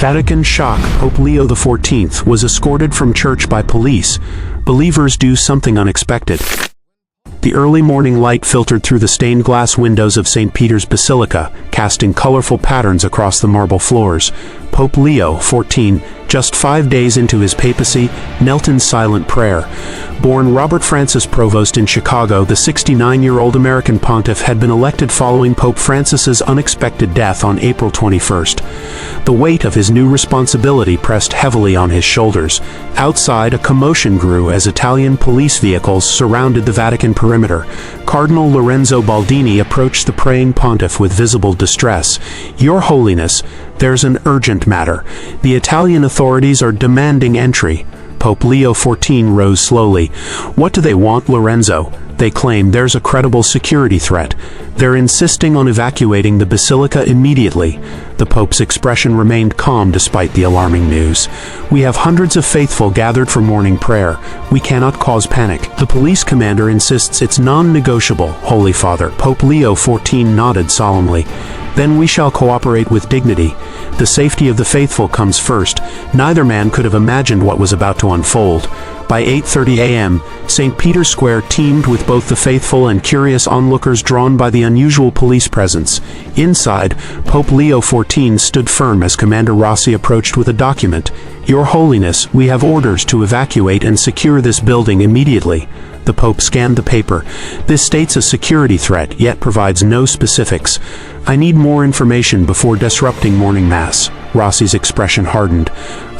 Vatican shock. Pope Leo XIV was escorted from church by police. Believers do something unexpected. The early morning light filtered through the stained glass windows of St. Peter's Basilica, casting colorful patterns across the marble floors. Pope Leo XIV, just 5 days into his papacy, knelt in silent prayer. Born Robert Francis Provost in Chicago, the 69-year-old American pontiff had been elected following Pope Francis's unexpected death on April 21st. The weight of his new responsibility pressed heavily on his shoulders. Outside, a commotion grew as Italian police vehicles surrounded the Vatican perimeter. Cardinal Lorenzo Baldini approached the praying pontiff with visible distress. "Your Holiness, there's an urgent matter. The Italian authorities are demanding entry." Pope Leo XIV rose slowly. "What do they want, Lorenzo?" "They claim there's a credible security threat. They're insisting on evacuating the basilica immediately." The Pope's expression remained calm despite the alarming news. "We have hundreds of faithful gathered for morning prayer. We cannot cause panic." The police commander insists it's non-negotiable, Holy Father. Pope Leo XIV nodded solemnly. "Then we shall cooperate with dignity. The safety of the faithful comes first." Neither man could have imagined what was about to unfold. By 8:30 a.m., St. Peter's Square teemed with both the faithful and curious onlookers drawn by the unusual police presence. Inside, Pope Leo XIV stood firm as Commander Rossi approached with a document. "Your Holiness, we have orders to evacuate and secure this building immediately." The Pope scanned the paper. "This states a security threat, yet provides no specifics. I need more information before disrupting morning mass." Rossi's expression hardened.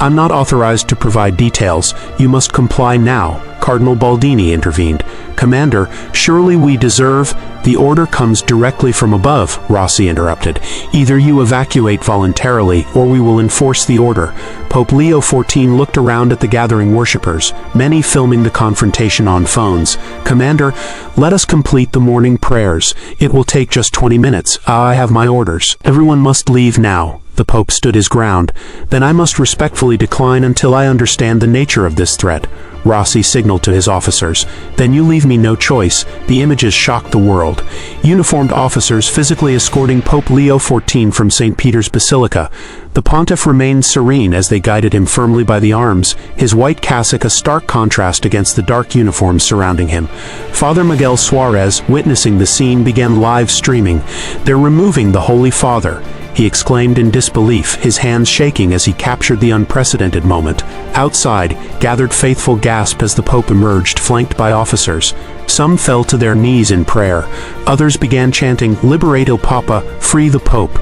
"I'm not authorized to provide details. You must comply now." Cardinal Baldini intervened. "Commander, surely we deserve—" "The order comes directly from above," Rossi interrupted. "Either you evacuate voluntarily, or we will enforce the order." Pope Leo XIV looked around at the gathering worshippers, many filming the confrontation on phones. "Commander, let us complete the morning prayers. It will take just 20 minutes. I have my orders. Everyone must leave now." The Pope stood his ground. "Then I must respectfully decline until I understand the nature of this threat." Rossi signaled to his officers. "Then you leave me no choice." The images shocked the world. Uniformed officers physically escorting Pope Leo XIV from St. Peter's Basilica. The pontiff remained serene as they guided him firmly by the arms, his white cassock a stark contrast against the dark uniforms surrounding him. Father Miguel Suarez, witnessing the scene, began live streaming. "They're removing the Holy Father," he exclaimed in disbelief, his hands shaking as he captured the unprecedented moment. Outside, gathered faithful gasped as the Pope emerged, flanked by officers. Some fell to their knees in prayer. Others began chanting, "Liberate il Papa, free the Pope."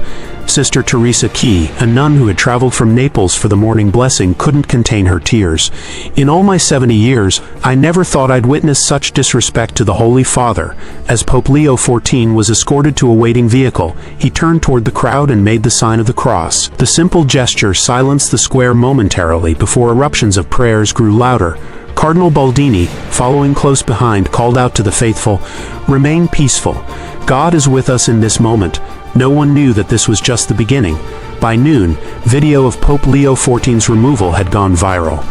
Sister Teresa Key, a nun who had traveled from Naples for the morning blessing, couldn't contain her tears. "In all my 70 years, I never thought I'd witness such disrespect to the Holy Father." As Pope Leo XIV was escorted to a waiting vehicle, he turned toward the crowd and made the sign of the cross. The simple gesture silenced the square momentarily before eruptions of prayers grew louder. Cardinal Baldini, following close behind, called out to the faithful, "Remain peaceful. God is with us in this moment." No one knew that this was just the beginning. By noon, video of Pope Leo XIV's removal had gone viral.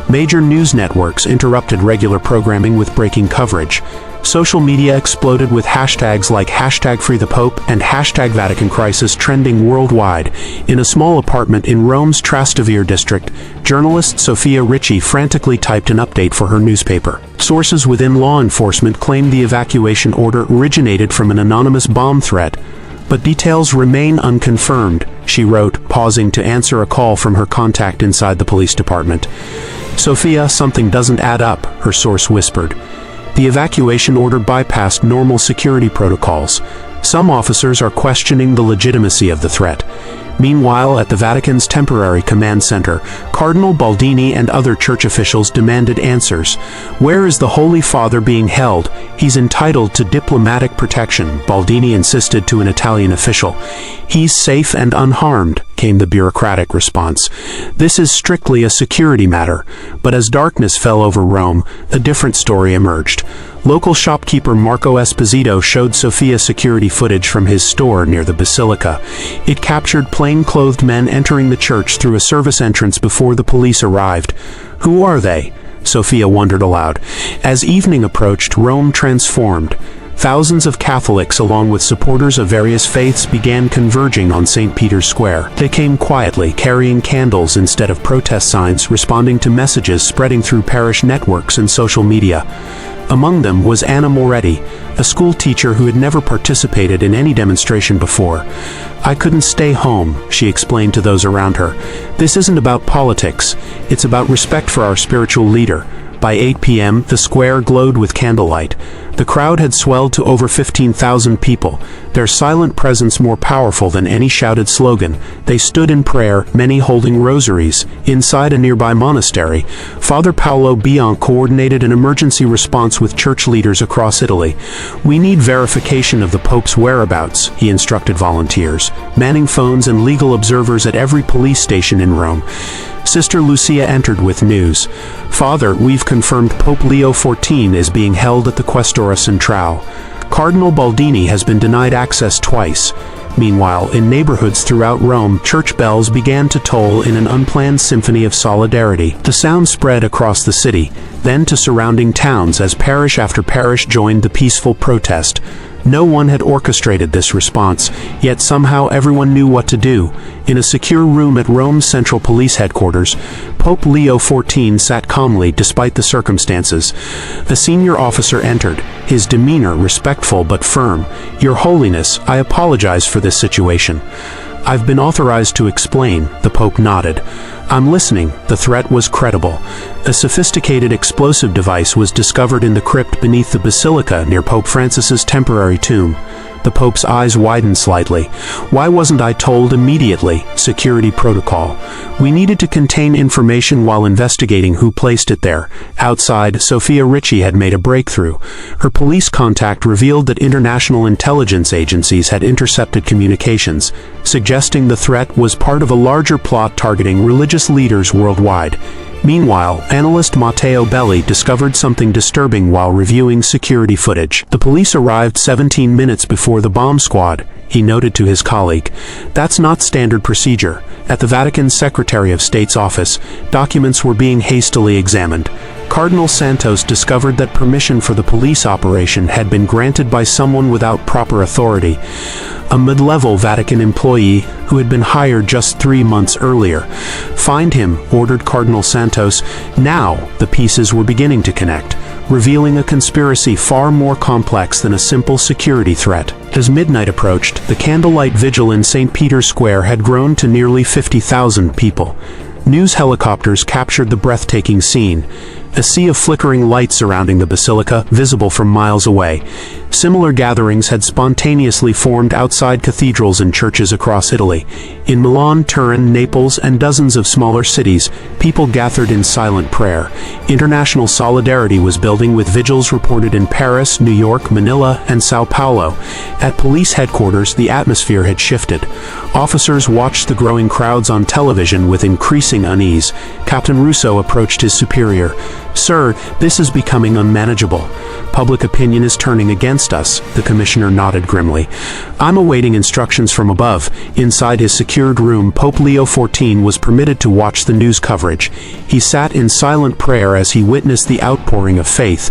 Major news networks interrupted regular programming with breaking coverage. Social media exploded with hashtags like #FreeThePope and #VaticanCrisis trending worldwide. In a small apartment in Rome's Trastevere district, journalist Sofia Ricci frantically typed an update for her newspaper. Sources within law enforcement claimed the evacuation order originated from an anonymous bomb threat, but details remain unconfirmed, she wrote, pausing to answer a call from her contact inside the police department. "Sophia, something doesn't add up," her source whispered. The evacuation order bypassed normal security protocols. Some officers are questioning the legitimacy of the threat. Meanwhile, at the Vatican's temporary command center, Cardinal Baldini and other church officials demanded answers. "Where is the Holy Father being held? He's entitled to diplomatic protection," Baldini insisted to an Italian official. "He's safe and unharmed," came the bureaucratic response. "This is strictly a security matter." But as darkness fell over Rome, a different story emerged. Local shopkeeper Marco Esposito showed Sofia security footage from his store near the basilica. It captured plain-clothed men entering the church through a service entrance before the police arrived. "Who are they?" Sofia wondered aloud. As evening approached, Rome transformed. thousands of Catholics along with supporters of various faiths began converging on St. Peter's Square. They came quietly, carrying candles instead of protest signs, responding to messages spreading through parish networks and social media. Among them was Anna Moretti, a school teacher who had never participated in any demonstration before. "I couldn't stay home," she explained to those around her. "This isn't about politics, it's about respect for our spiritual leader." By 8 p.m., the square glowed with candlelight. The crowd had swelled to over 15,000 people, their silent presence more powerful than any shouted slogan. They stood in prayer, many holding rosaries. Inside a nearby monastery, Father Paolo Bion coordinated an emergency response with church leaders across Italy. "We need verification of the Pope's whereabouts," he instructed volunteers, manning phones and legal observers at every police station in Rome. Sister Lucia entered with news. "Father, we've confirmed Pope Leo XIV is being held at the Questura Centrale. Cardinal Baldini has been denied access twice." Meanwhile, in neighborhoods throughout Rome, church bells began to toll in an unplanned symphony of solidarity. The sound spread across the city, then to surrounding towns as parish after parish joined the peaceful protest. No one had orchestrated this response, yet somehow everyone knew what to do. In a secure room at Rome's Central Police Headquarters, Pope Leo XIV sat calmly despite the circumstances. A senior officer entered, his demeanor respectful but firm. "Your Holiness, I apologize for this situation." "I've been authorized to explain," the Pope nodded. "I'm listening." The threat was credible. A sophisticated explosive device was discovered in the crypt beneath the basilica near Pope Francis's temporary tomb. The Pope's eyes widened slightly. "Why wasn't I told immediately?" Security protocol. "We needed to contain information while investigating who placed it there." Outside, Sophia Ricci had made a breakthrough. Her police contact revealed that international intelligence agencies had intercepted communications, suggesting the threat was part of a larger plot targeting religious leaders worldwide. Meanwhile, analyst Matteo Belli discovered something disturbing while reviewing security footage. "The police arrived 17 minutes before the bomb squad," he noted to his colleague. "That's not standard procedure." At the Vatican Secretary of State's office, documents were being hastily examined. Cardinal Santos discovered that permission for the police operation had been granted by someone without proper authority. A mid-level Vatican employee who had been hired just 3 months earlier. "Find him," ordered Cardinal Santos. Now, the pieces were beginning to connect, revealing a conspiracy far more complex than a simple security threat. As midnight approached, the candlelight vigil in St. Peter's Square had grown to nearly 50,000 people. News helicopters captured the breathtaking scene, a sea of flickering lights surrounding the basilica, visible from miles away. Similar gatherings had spontaneously formed outside cathedrals and churches across Italy. In Milan, Turin, Naples, and dozens of smaller cities, people gathered in silent prayer. International solidarity was building with vigils reported in Paris, New York, Manila, and Sao Paulo. At police headquarters, the atmosphere had shifted. Officers watched the growing crowds on television with increasing unease. Captain Russo approached his superior. "Sir, this is becoming unmanageable. Public opinion is turning against us," the commissioner nodded grimly. "I'm awaiting instructions from above." Inside his secured room, Pope Leo XIV was permitted to watch the news coverage. He sat in silent prayer as he witnessed the outpouring of faith.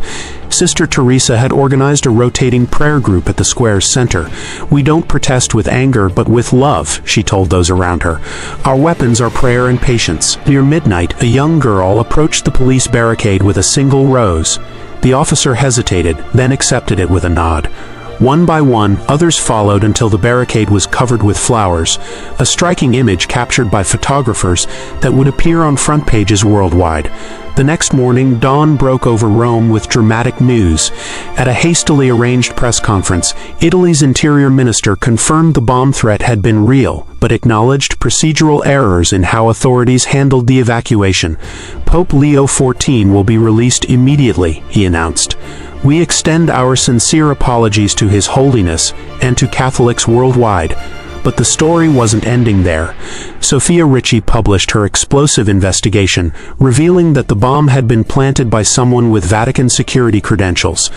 Sister Teresa had organized a rotating prayer group at the square's center. "We don't protest with anger, but with love," she told those around her. "Our weapons are prayer and patience." Near midnight, a young girl approached the police barricade with a single rose. The officer hesitated, then accepted it with a nod. One by one, others followed until the barricade was covered with flowers, a striking image captured by photographers that would appear on front pages worldwide. The next morning, dawn broke over Rome with dramatic news. At a hastily arranged press conference, Italy's interior minister confirmed the bomb threat had been real, but acknowledged procedural errors in how authorities handled the evacuation. "Pope Leo XIV will be released immediately," he announced. "We extend our sincere apologies to His Holiness and to Catholics worldwide." But the story wasn't ending there. Sophia Richie published her explosive investigation, revealing that the bomb had been planted by someone with Vatican security credentials,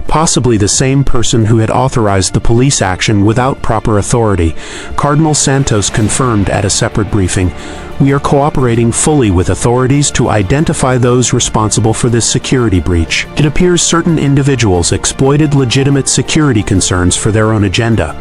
possibly the same person who had authorized the police action without proper authority. Cardinal Santos confirmed at a separate briefing, "We are cooperating fully with authorities to identify those responsible for this security breach. It appears certain individuals exploited legitimate security concerns for their own agenda."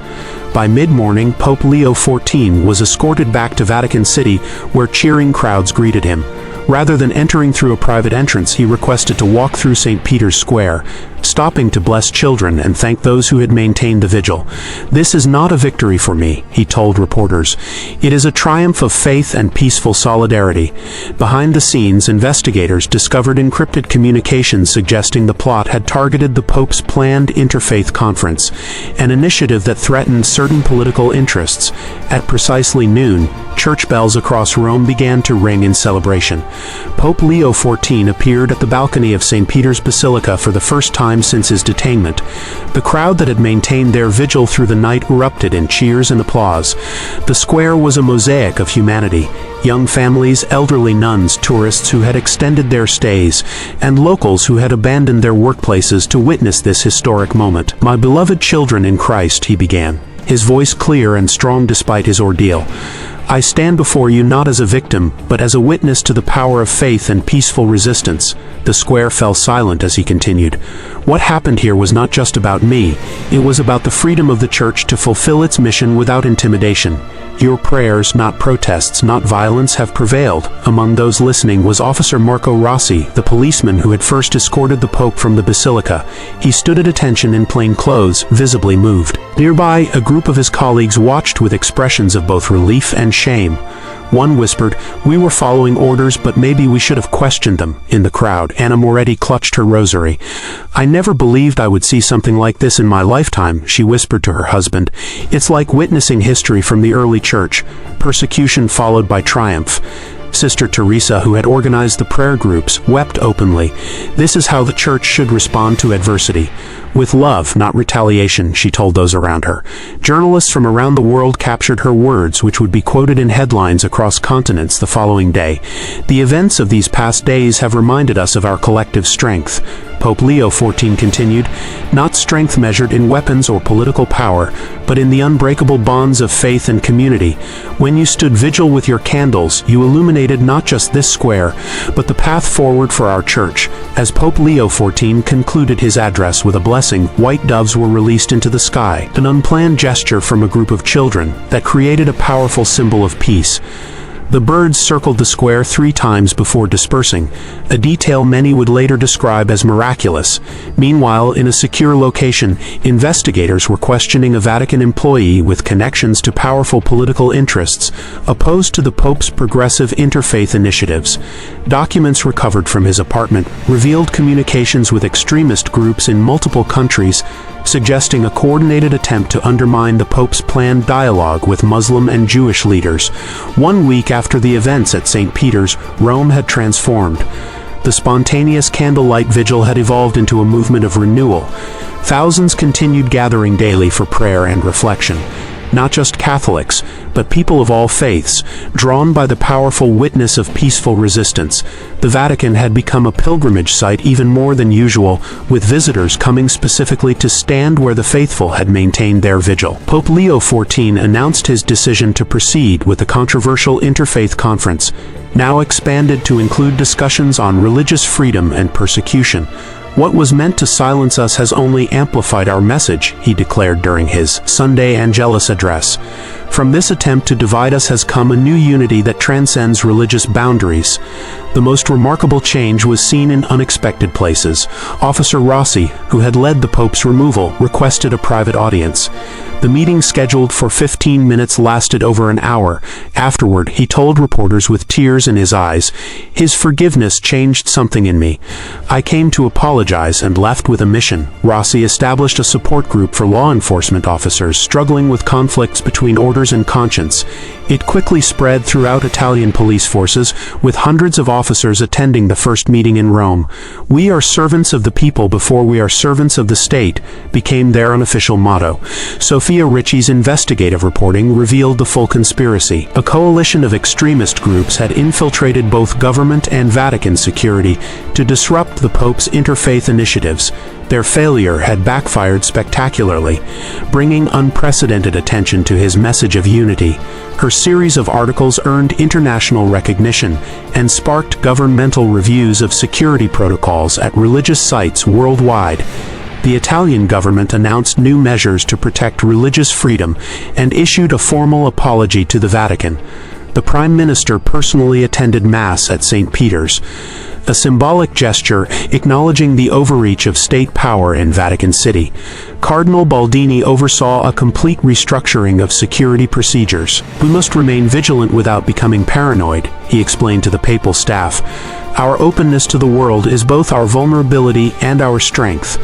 By mid-morning, Pope Leo XIV was escorted back to Vatican City, where cheering crowds greeted him. Rather than entering through a private entrance, he requested to walk through St. Peter's Square, stopping to bless children and thank those who had maintained the vigil. "This is not a victory for me," he told reporters. "It is a triumph of faith and peaceful solidarity." Behind the scenes, investigators discovered encrypted communications suggesting the plot had targeted the Pope's planned interfaith conference, an initiative that threatened certain political interests. At precisely noon, church bells across Rome began to ring in celebration. Pope Leo XIV appeared at the balcony of St. Peter's Basilica for the first time since his detainment. The crowd that had maintained their vigil through the night erupted in cheers and applause. The square was a mosaic of humanity: young families, elderly nuns, tourists who had extended their stays, and locals who had abandoned their workplaces to witness this historic moment. "My beloved children in Christ," he began, his voice clear and strong despite his ordeal, "I stand before you not as a victim, but as a witness to the power of faith and peaceful resistance." The square fell silent as he continued. "What happened here was not just about me. It was about the freedom of the Church to fulfill its mission without intimidation. Your prayers, not protests, not violence, have prevailed." Among those listening was Officer Marco Rossi, the policeman who had first escorted the Pope from the Basilica. He stood at attention in plain clothes, visibly moved. Nearby, a group of his colleagues watched with expressions of both relief and shame. One whispered, "We were following orders, but maybe we should have questioned them." In the crowd, Anna Moretti clutched her rosary. "I never believed I would see something like this in my lifetime," she whispered to her husband. "It's like witnessing history from the early church, persecution followed by triumph." Sister Teresa, who had organized the prayer groups, wept openly. "This is how the Church should respond to adversity. With love, not retaliation," she told those around her. Journalists from around the world captured her words, which would be quoted in headlines across continents the following day. "The events of these past days have reminded us of our collective strength." Pope Leo XIV continued, "Not strength measured in weapons or political power, but in the unbreakable bonds of faith and community. When you stood vigil with your candles, you illuminated not just this square, but the path forward for our Church." As Pope Leo XIV concluded his address with a blessing, white doves were released into the sky, an unplanned gesture from a group of children that created a powerful symbol of peace. The birds circled the square 3 times before dispersing, a detail many would later describe as miraculous. Meanwhile, in a secure location, investigators were questioning a Vatican employee with connections to powerful political interests, opposed to the Pope's progressive interfaith initiatives. Documents recovered from his apartment revealed communications with extremist groups in multiple countries, suggesting a coordinated attempt to undermine the Pope's planned dialogue with Muslim and Jewish leaders. 1 week after the events at St. Peter's, Rome had transformed. The spontaneous candlelight vigil had evolved into a movement of renewal. Thousands continued gathering daily for prayer and reflection. Not just Catholics, but people of all faiths, drawn by the powerful witness of peaceful resistance. The Vatican had become a pilgrimage site even more than usual, with visitors coming specifically to stand where the faithful had maintained their vigil. Pope Leo XIV announced his decision to proceed with the controversial Interfaith Conference, now expanded to include discussions on religious freedom and persecution. "What was meant to silence us has only amplified our message," he declared during his Sunday Angelus address. "From this attempt to divide us has come a new unity that transcends religious boundaries." The most remarkable change was seen in unexpected places. Officer Rossi, who had led the Pope's removal, requested a private audience. The meeting, scheduled for 15 minutes, lasted over an hour. Afterward, he told reporters with tears in his eyes, "His forgiveness changed something in me. I came to apologize and left with a mission." Rossi established a support group for law enforcement officers struggling with conflicts between orders believers and conscience. It quickly spread throughout Italian police forces, with hundreds of officers attending the first meeting in Rome. "We are servants of the people before we are servants of the state," became their unofficial motto. Sophia Ricci's investigative reporting revealed the full conspiracy. A coalition of extremist groups had infiltrated both government and Vatican security to disrupt the Pope's interfaith initiatives. Their failure had backfired spectacularly, bringing unprecedented attention to his message of unity. Her series of articles earned international recognition and sparked governmental reviews of security protocols at religious sites worldwide. The Italian government announced new measures to protect religious freedom and issued a formal apology to the Vatican. The Prime Minister personally attended Mass at St. Peter's, a symbolic gesture acknowledging the overreach of state power in Vatican City. Cardinal Baldini oversaw a complete restructuring of security procedures. "We must remain vigilant without becoming paranoid," he explained to the papal staff. "Our openness to the world is both our vulnerability and our strength."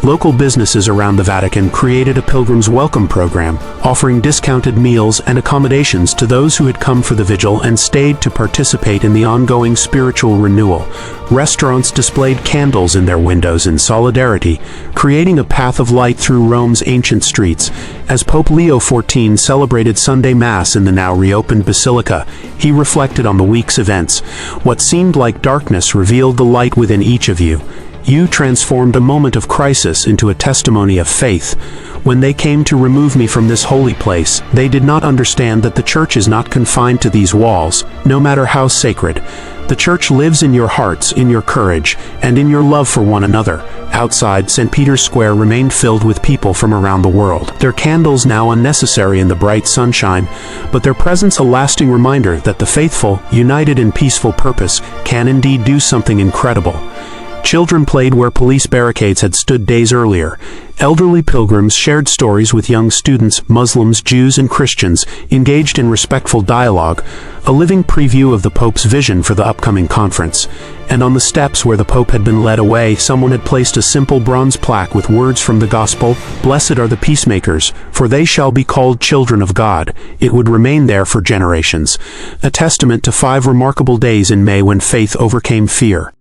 Local businesses around the Vatican created a Pilgrim's Welcome program, offering discounted meals and accommodations to those who had come for the vigil and stayed to participate in the ongoing spiritual renewal. Restaurants displayed candles in their windows in solidarity, creating a path of light through Rome's ancient streets. As Pope Leo XIV celebrated Sunday Mass in the now reopened Basilica, he reflected on the week's events. "What seemed like darkness revealed the light within each of you. You transformed a moment of crisis into a testimony of faith. When they came to remove me from this holy place, they did not understand that the Church is not confined to these walls, no matter how sacred. The Church lives in your hearts, in your courage, and in your love for one another." Outside, St. Peter's Square remained filled with people from around the world. Their candles now unnecessary in the bright sunshine, but their presence a lasting reminder that the faithful, united in peaceful purpose, can indeed do something incredible. Children played where police barricades had stood days earlier. Elderly pilgrims shared stories with young students, Muslims, Jews, and Christians, engaged in respectful dialogue, a living preview of the Pope's vision for the upcoming conference. And on the steps where the Pope had been led away, someone had placed a simple bronze plaque with words from the Gospel: "Blessed are the peacemakers, for they shall be called children of God." It would remain there for generations, a testament to 5 remarkable days in May when faith overcame fear.